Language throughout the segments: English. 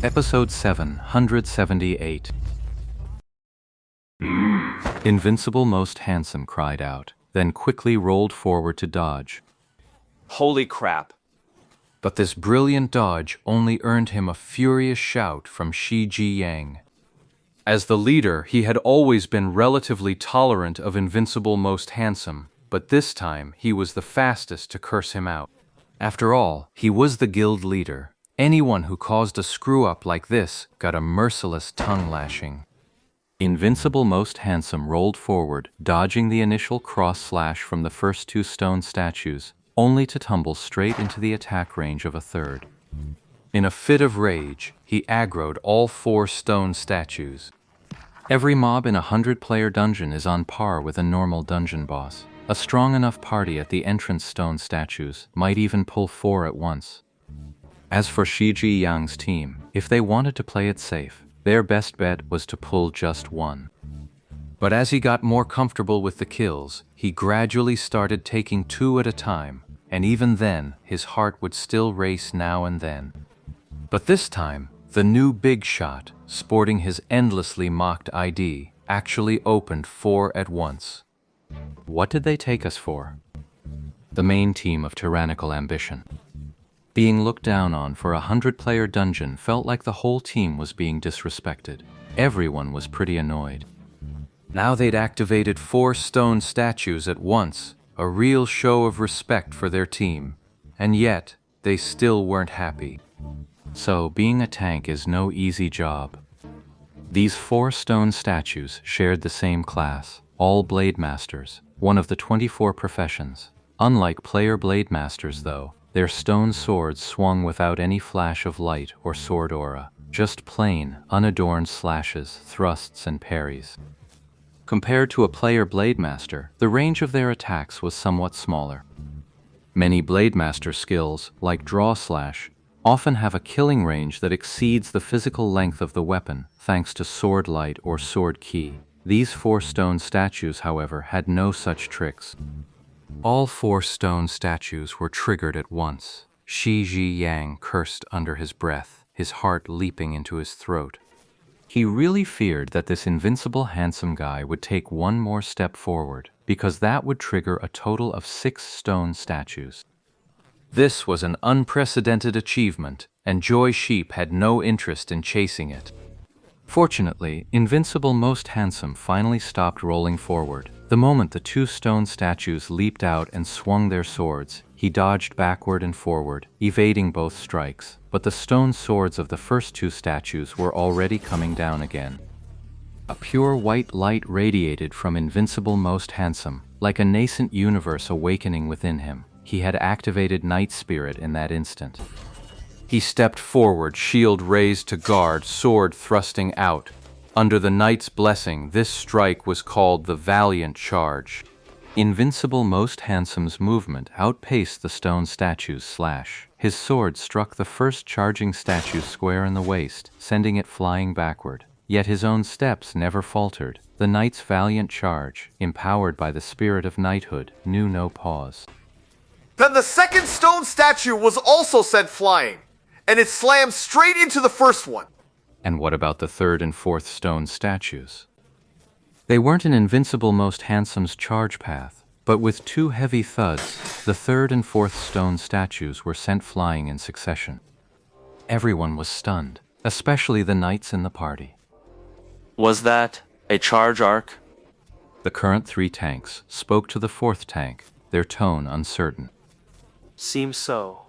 Episode 778. Invincible Most Handsome cried out, then quickly rolled forward to dodge. Holy crap. But this brilliant dodge only earned him a furious shout from Shi Ji Yang. As the leader, he had always been relatively tolerant of Invincible Most Handsome, but this time he was the fastest to curse him out. After all, he was the guild leader. Anyone who caused a screw-up like this got a merciless tongue-lashing. Invincible Most Handsome rolled forward, dodging the initial cross-slash from the first two stone statues, only to tumble straight into the attack range of a third. In a fit of rage, he aggroed all four stone statues. Every mob in a 100-player dungeon is on par with a normal dungeon boss. A strong enough party at the entrance stone statues might even pull four at once. As for Shi Ji Yang's team, if they wanted to play it safe, their best bet was to pull just one. But as he got more comfortable with the kills, he gradually started taking two at a time, and even then, his heart would still race now and then. But this time, the new big shot, sporting his endlessly mocked ID, actually opened four at once. What did they take us for? The main team of tyrannical ambition. Being looked down on for a 100-player dungeon felt like the whole team was being disrespected. Everyone was pretty annoyed. Now they'd activated four stone statues at once, a real show of respect for their team, and yet they still weren't happy. So being a tank is no easy job. These four stone statues shared the same class, all blade masters, one of the 24 professions. Unlike player blade masters though, their stone swords swung without any flash of light or sword aura, just plain, unadorned slashes, thrusts, and parries. Compared to a player blade master, the range of their attacks was somewhat smaller. Many blade master skills, like draw slash, often have a killing range that exceeds the physical length of the weapon, thanks to sword light or sword ki. These four stone statues, however, had no such tricks. All four stone statues were triggered at once. Shi Ji Yang cursed under his breath, his heart leaping into his throat. He really feared that this invincible handsome guy would take one more step forward, because that would trigger a total of 6 stone statues. This was an unprecedented achievement, and Joy Sheep had no interest in chasing it. Fortunately, Invincible Most Handsome finally stopped rolling forward. The moment the 2 stone statues leaped out and swung their swords, he dodged backward and forward, evading both strikes, but the stone swords of the first 2 statues were already coming down again. A pure white light radiated from Invincible Most Handsome, like a nascent universe awakening within him. He had activated Night Spirit in that instant. He stepped forward, shield raised to guard, sword thrusting out. Under the Knight's blessing, this strike was called the Valiant Charge. Invincible Most Handsome's movement outpaced the stone statue's slash. His sword struck the first charging statue square in the waist, sending it flying backward. Yet his own steps never faltered. The Knight's valiant charge, empowered by the spirit of knighthood, knew no pause. Then the second stone statue was also sent flying, and it slammed straight into the first one. And what about the third and fourth stone statues? They weren't in Invincible Most Handsome's charge path, but with 2 heavy thuds, the third and fourth stone statues were sent flying in succession. Everyone was stunned, especially the knights in the party. Was that a charge arc? The current 3 tanks spoke to the 4th tank, their tone uncertain. Seems so.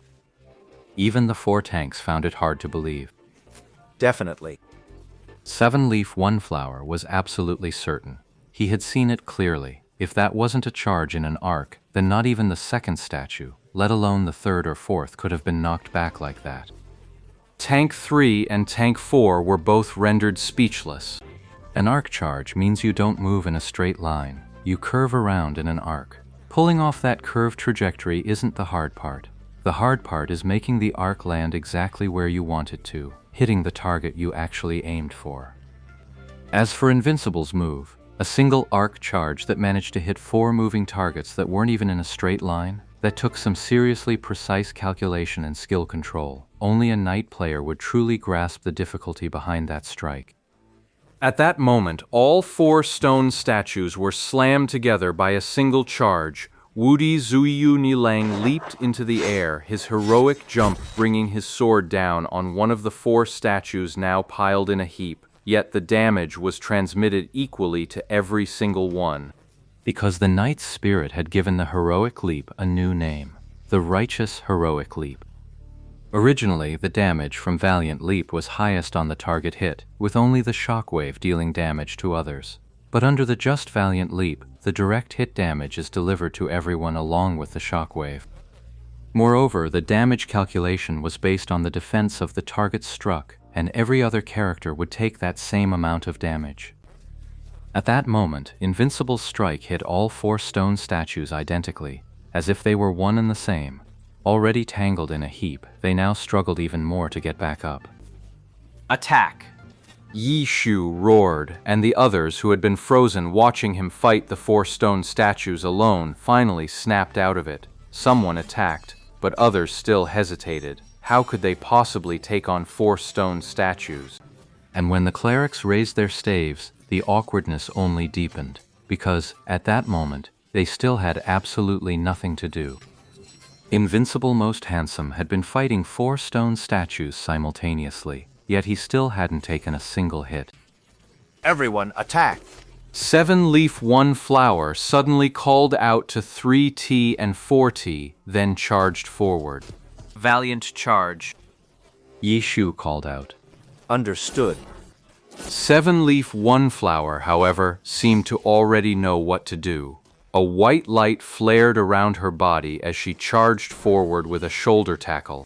Even the 4 tanks found it hard to believe. Definitely. 7-Leaf One-Flower was absolutely certain. He had seen it clearly. If that wasn't a charge in an arc, then not even the second statue, let alone the third or fourth, could have been knocked back like that. Tank 3 and Tank 4 were both rendered speechless. An arc charge means you don't move in a straight line. You curve around in an arc. Pulling off that curved trajectory isn't the hard part. The hard part is making the arc land exactly where you want it to, hitting the target you actually aimed for. As for Invincible's move, a single arc charge that managed to hit 4 moving targets that weren't even in a straight line, that took some seriously precise calculation and skill control. only a knight player would truly grasp the difficulty behind that strike. At that moment, all 4 stone statues were slammed together by a single charge. Wudi Zuiyu Nilang leaped into the air, his heroic jump bringing his sword down on one of the 4 statues now piled in a heap, yet the damage was transmitted equally to every single one. Because the knight's spirit had given the heroic leap a new name, the righteous heroic leap. Originally, the damage from Valiant Leap was highest on the target hit, with only the shockwave dealing damage to others. But under the Just Valiant Leap, the direct hit damage is delivered to everyone along with the shockwave. Moreover, the damage calculation was based on the defense of the target struck, and every other character would take that same amount of damage. At that moment, Invincible's strike hit all 4 stone statues identically, as if they were one and the same. Already tangled in a heap, they now struggled even more to get back up. Attack! Yi Shu roared, and the others who had been frozen watching him fight the 4 stone statues alone finally snapped out of it. Someone attacked, but others still hesitated. How could they possibly take on 4 stone statues? And when the clerics raised their staves, the awkwardness only deepened, because, at that moment, they still had absolutely nothing to do. Invincible Most Handsome had been fighting 4 stone statues simultaneously, yet he still hadn't taken a single hit. Everyone attack! 7-Leaf 1 Flower suddenly called out to 3T and 4T, then charged forward. Valiant charge. Yi Shu called out. Understood. 7-Leaf 1 Flower, however, seemed to already know what to do. A white light flared around her body as she charged forward with a shoulder tackle.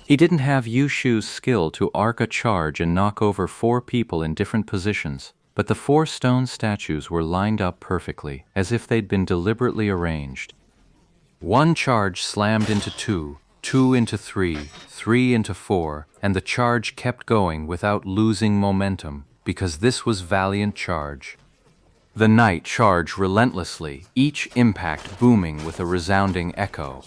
He didn't have Yu Shu's skill to arc a charge and knock over 4 people in different positions, but the 4 stone statues were lined up perfectly, as if they'd been deliberately arranged. 1 charge slammed into 2, 2 into 3, 3 into 4, and the charge kept going without losing momentum, because this was Valiant Charge. The knight charged relentlessly, each impact booming with a resounding echo.